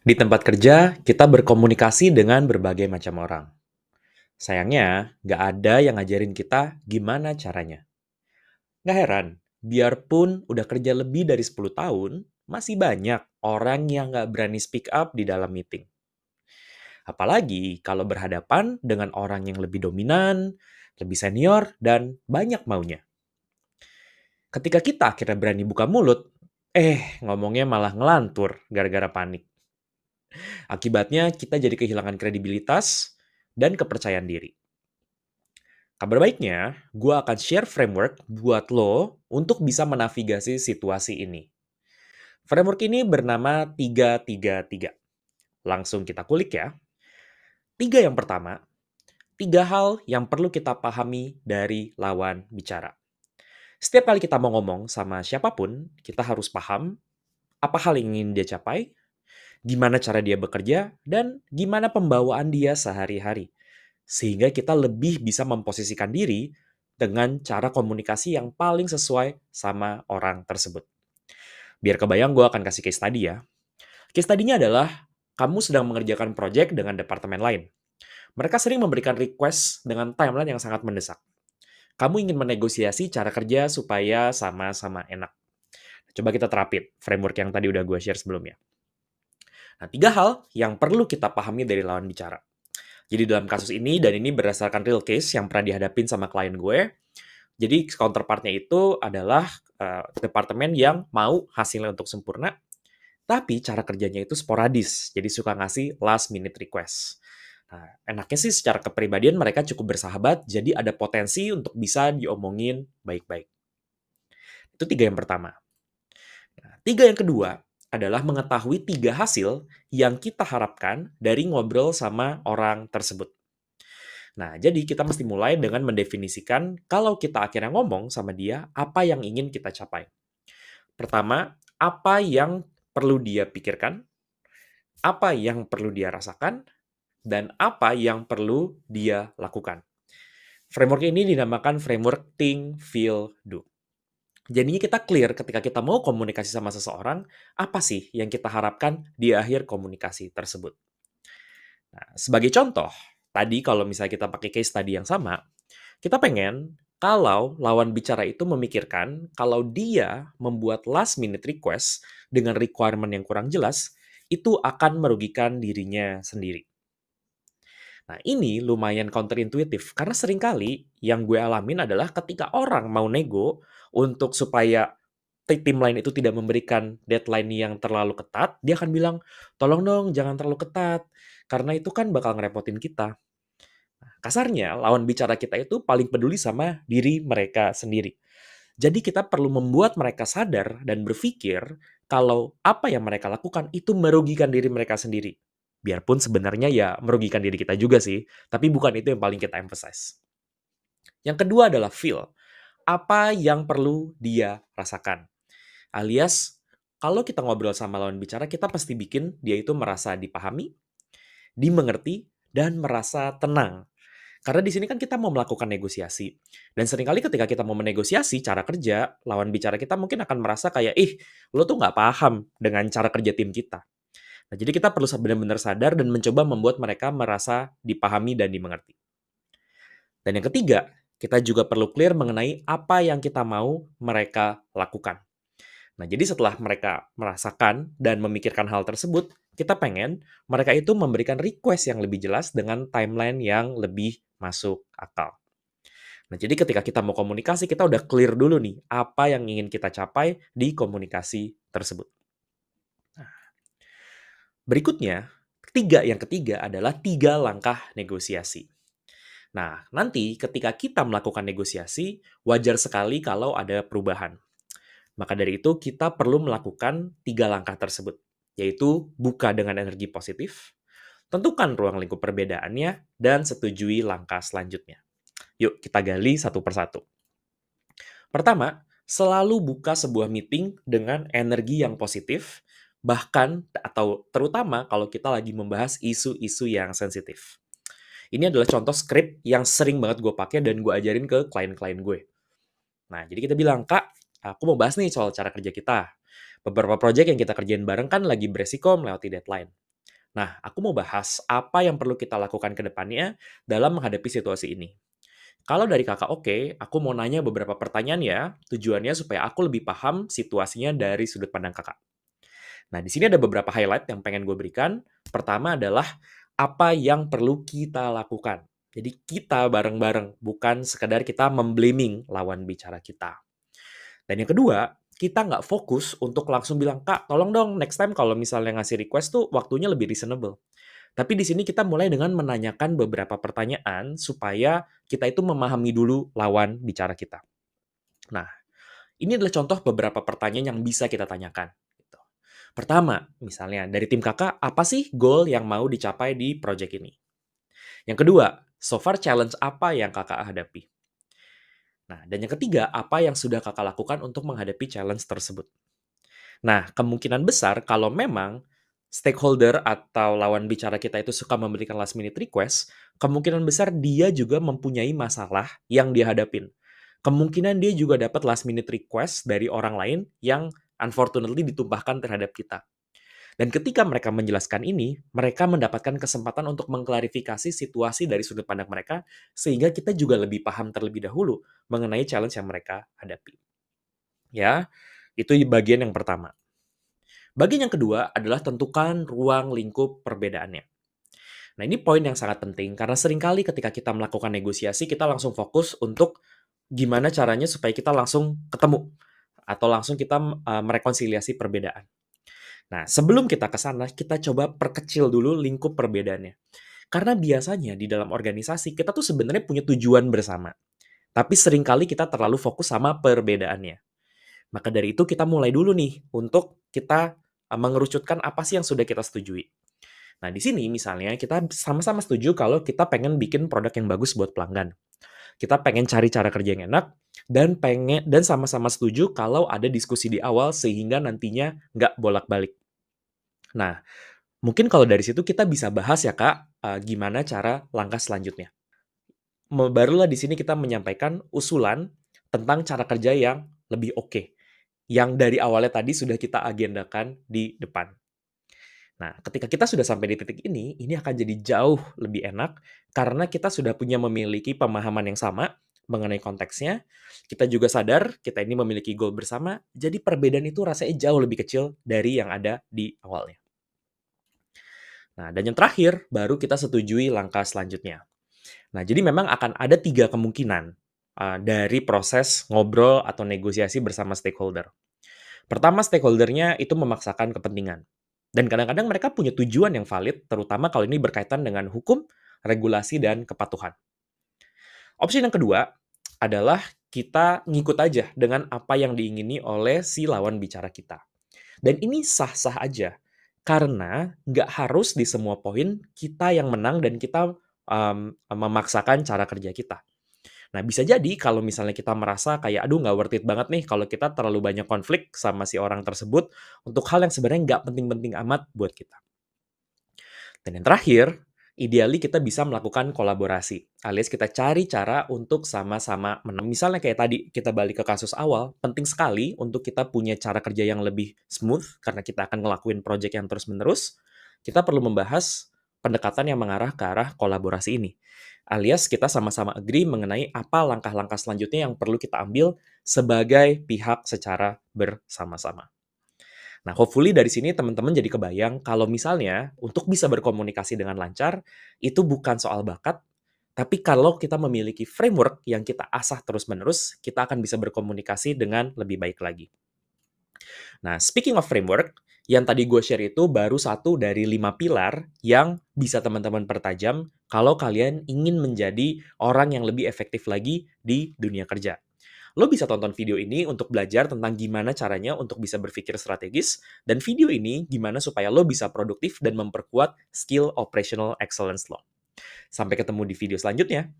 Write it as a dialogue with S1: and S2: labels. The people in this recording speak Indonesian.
S1: Di tempat kerja, kita berkomunikasi dengan berbagai macam orang. Sayangnya, nggak ada yang ngajarin kita gimana caranya. Nggak heran, biarpun udah kerja lebih dari 10 tahun, masih banyak orang yang nggak berani speak up di dalam meeting. Apalagi kalau berhadapan dengan orang yang lebih dominan, lebih senior, dan banyak maunya. Ketika kita akhirnya berani buka mulut, ngomongnya malah ngelantur gara-gara panik. Akibatnya kita jadi kehilangan kredibilitas dan kepercayaan diri. Kabar baiknya, gue akan share framework buat lo untuk bisa menavigasi situasi ini. Framework ini bernama 333. Langsung kita kulik ya. Tiga yang pertama, tiga hal yang perlu kita pahami dari lawan bicara. Setiap kali kita mau ngomong sama siapapun, kita harus paham apa hal yang ingin dia capai, gimana cara dia bekerja, dan gimana pembawaan dia sehari-hari. Sehingga kita lebih bisa memposisikan diri dengan cara komunikasi yang paling sesuai sama orang tersebut. Biar kebayang, gue akan kasih case study ya. Case study-nya adalah kamu sedang mengerjakan project dengan departemen lain. Mereka sering memberikan request dengan timeline yang sangat mendesak. Kamu ingin menegosiasi cara kerja supaya sama-sama enak. Coba kita terapin framework yang tadi udah gue share sebelumnya. Nah, tiga hal yang perlu kita pahami dari lawan bicara. Jadi dalam kasus ini, dan ini berdasarkan real case yang pernah dihadapin sama klien gue, jadi counterpartnya itu adalah departemen yang mau hasilnya untuk sempurna, tapi cara kerjanya itu sporadis, jadi suka ngasih last minute request. Nah, enaknya sih secara kepribadian mereka cukup bersahabat, jadi ada potensi untuk bisa diomongin baik-baik. Itu tiga yang pertama. Nah, tiga yang kedua adalah mengetahui tiga hasil yang kita harapkan dari ngobrol sama orang tersebut. Nah, jadi kita mesti mulai dengan mendefinisikan kalau kita akhirnya ngomong sama dia, apa yang ingin kita capai. Pertama, apa yang perlu dia pikirkan, apa yang perlu dia rasakan, dan apa yang perlu dia lakukan. Framework ini dinamakan framework Think, Feel, Do. Jadinya kita clear ketika kita mau komunikasi sama seseorang, apa sih yang kita harapkan di akhir komunikasi tersebut. Nah, sebagai contoh, tadi kalau misalnya kita pakai case tadi yang sama, kita pengen kalau lawan bicara itu memikirkan kalau dia membuat last minute request dengan requirement yang kurang jelas, itu akan merugikan dirinya sendiri. Nah, ini lumayan counterintuitif karena seringkali yang gue alamin adalah ketika orang mau nego untuk supaya tim lain itu tidak memberikan deadline yang terlalu ketat, dia akan bilang, "Tolong dong jangan terlalu ketat, karena itu kan bakal ngerepotin kita." Kasarnya, lawan bicara kita itu paling peduli sama diri mereka sendiri. Jadi kita perlu membuat mereka sadar dan berpikir kalau apa yang mereka lakukan itu merugikan diri mereka sendiri. Biarpun sebenarnya ya merugikan diri kita juga sih, tapi bukan itu yang paling kita emphasize. Yang kedua adalah feel. Apa yang perlu dia rasakan? Alias, kalau kita ngobrol sama lawan bicara, kita pasti bikin dia itu merasa dipahami, dimengerti, dan merasa tenang. Karena di sini kan kita mau melakukan negosiasi. Dan seringkali ketika kita mau menegosiasi cara kerja, lawan bicara kita mungkin akan merasa kayak, ih, lo tuh nggak paham dengan cara kerja tim kita. Nah, jadi kita perlu benar-benar sadar dan mencoba membuat mereka merasa dipahami dan dimengerti. Dan yang ketiga, kita juga perlu clear mengenai apa yang kita mau mereka lakukan. Nah, jadi setelah mereka merasakan dan memikirkan hal tersebut, kita pengen mereka itu memberikan request yang lebih jelas dengan timeline yang lebih masuk akal. Nah, jadi ketika kita mau komunikasi, kita udah clear dulu nih, apa yang ingin kita capai di komunikasi tersebut. Berikutnya, yang ketiga adalah 3 langkah negosiasi. Nah, nanti ketika kita melakukan negosiasi, wajar sekali kalau ada perubahan. Maka dari itu, kita perlu melakukan 3 langkah tersebut, yaitu buka dengan energi positif, tentukan ruang lingkup perbedaannya, dan setujui langkah selanjutnya. Yuk, kita gali satu persatu. Pertama, selalu buka sebuah meeting dengan energi yang positif, bahkan atau terutama kalau kita lagi membahas isu-isu yang sensitif. Ini adalah contoh skrip yang sering banget gue pakai dan gue ajarin ke klien-klien gue. Nah, jadi kita bilang, "Kak, aku mau bahas nih soal cara kerja kita. Beberapa project yang kita kerjain bareng kan lagi beresiko melewati deadline. Nah, aku mau bahas apa yang perlu kita lakukan ke depannya dalam menghadapi situasi ini. Kalau dari kakak oke, aku mau nanya beberapa pertanyaan ya, tujuannya supaya aku lebih paham situasinya dari sudut pandang kakak. Nah, di sini ada beberapa highlight yang pengen gue berikan. Pertama adalah apa yang perlu kita lakukan. Jadi kita bareng-bareng, bukan sekedar kita memblaming lawan bicara kita. Dan yang kedua, kita nggak fokus untuk langsung bilang, Kak, tolong dong next time kalau misalnya ngasih request tuh waktunya lebih reasonable. Tapi di sini kita mulai dengan menanyakan beberapa pertanyaan supaya kita itu memahami dulu lawan bicara kita. Nah, ini adalah contoh beberapa pertanyaan yang bisa kita tanyakan. Gitu. Pertama, misalnya dari tim kakak, apa sih goal yang mau dicapai di project ini? Yang kedua, so far challenge apa yang kakak hadapi? Nah, dan yang ketiga, apa yang sudah kakak lakukan untuk menghadapi challenge tersebut? Nah, kemungkinan besar kalau memang stakeholder atau lawan bicara kita itu suka memberikan last minute request, kemungkinan besar dia juga mempunyai masalah yang dia hadapin. Kemungkinan dia juga dapat last minute request dari orang lain yang unfortunately ditumpahkan terhadap kita. Dan ketika mereka menjelaskan ini, mereka mendapatkan kesempatan untuk mengklarifikasi situasi dari sudut pandang mereka, sehingga kita juga lebih paham terlebih dahulu mengenai challenge yang mereka hadapi. Ya, itu bagian yang pertama. Bagian yang kedua adalah tentukan ruang lingkup perbedaannya. Nah, ini poin yang sangat penting karena seringkali ketika kita melakukan negosiasi, kita langsung fokus untuk gimana caranya supaya kita langsung ketemu atau langsung kita merekonsiliasi perbedaan. Nah, sebelum kita ke sana, kita coba perkecil dulu lingkup perbedaannya. Karena biasanya di dalam organisasi kita tuh sebenarnya punya tujuan bersama. Tapi seringkali kita terlalu fokus sama perbedaannya. Maka dari itu kita mulai dulu nih untuk kita mengerucutkan apa sih yang sudah kita setujui. Nah, di sini misalnya kita sama-sama setuju kalau kita pengen bikin produk yang bagus buat pelanggan. Kita pengen cari cara kerja yang enak dan sama-sama setuju kalau ada diskusi di awal sehingga nantinya nggak bolak-balik. Nah, mungkin kalau dari situ kita bisa bahas ya Kak, gimana cara langkah selanjutnya. Barulah di sini kita menyampaikan usulan tentang cara kerja yang lebih oke, yang dari awalnya tadi sudah kita agendakan di depan. Nah, ketika kita sudah sampai di titik ini akan jadi jauh lebih enak karena kita sudah memiliki pemahaman yang sama mengenai konteksnya. Kita juga sadar kita ini memiliki goal bersama, jadi perbedaan itu rasanya jauh lebih kecil dari yang ada di awalnya. Nah, dan yang terakhir, baru kita setujui langkah selanjutnya. Nah, jadi memang akan ada 3 kemungkinan dari proses ngobrol atau negosiasi bersama stakeholder. Pertama, stakeholder-nya itu memaksakan kepentingan. Dan kadang-kadang mereka punya tujuan yang valid, terutama kalau ini berkaitan dengan hukum, regulasi, dan kepatuhan. Opsi yang kedua adalah kita ngikut aja dengan apa yang diingini oleh si lawan bicara kita. Dan ini sah-sah aja, karena nggak harus di semua poin kita yang menang dan kita memaksakan cara kerja kita. Nah, bisa jadi kalau misalnya kita merasa kayak, aduh nggak worth it banget nih kalau kita terlalu banyak konflik sama si orang tersebut untuk hal yang sebenarnya nggak penting-penting amat buat kita. Dan yang terakhir, ideally kita bisa melakukan kolaborasi, alias kita cari cara untuk sama-sama menang. Misalnya kayak tadi, kita balik ke kasus awal, penting sekali untuk kita punya cara kerja yang lebih smooth, karena kita akan ngelakuin project yang terus-menerus, kita perlu membahas pendekatan yang mengarah ke arah kolaborasi ini. Alias kita sama-sama agree mengenai apa langkah-langkah selanjutnya yang perlu kita ambil sebagai pihak secara bersama-sama. Nah, hopefully dari sini teman-teman jadi kebayang kalau misalnya untuk bisa berkomunikasi dengan lancar, itu bukan soal bakat, tapi kalau kita memiliki framework yang kita asah terus-menerus, kita akan bisa berkomunikasi dengan lebih baik lagi. Nah, speaking of framework, yang tadi gue share itu baru satu dari 5 pilar yang bisa teman-teman pertajam kalau kalian ingin menjadi orang yang lebih efektif lagi di dunia kerja. Lo bisa tonton video ini untuk belajar tentang gimana caranya untuk bisa berpikir strategis, dan video ini gimana supaya lo bisa produktif dan memperkuat skill operational excellence lo. Sampai ketemu di video selanjutnya.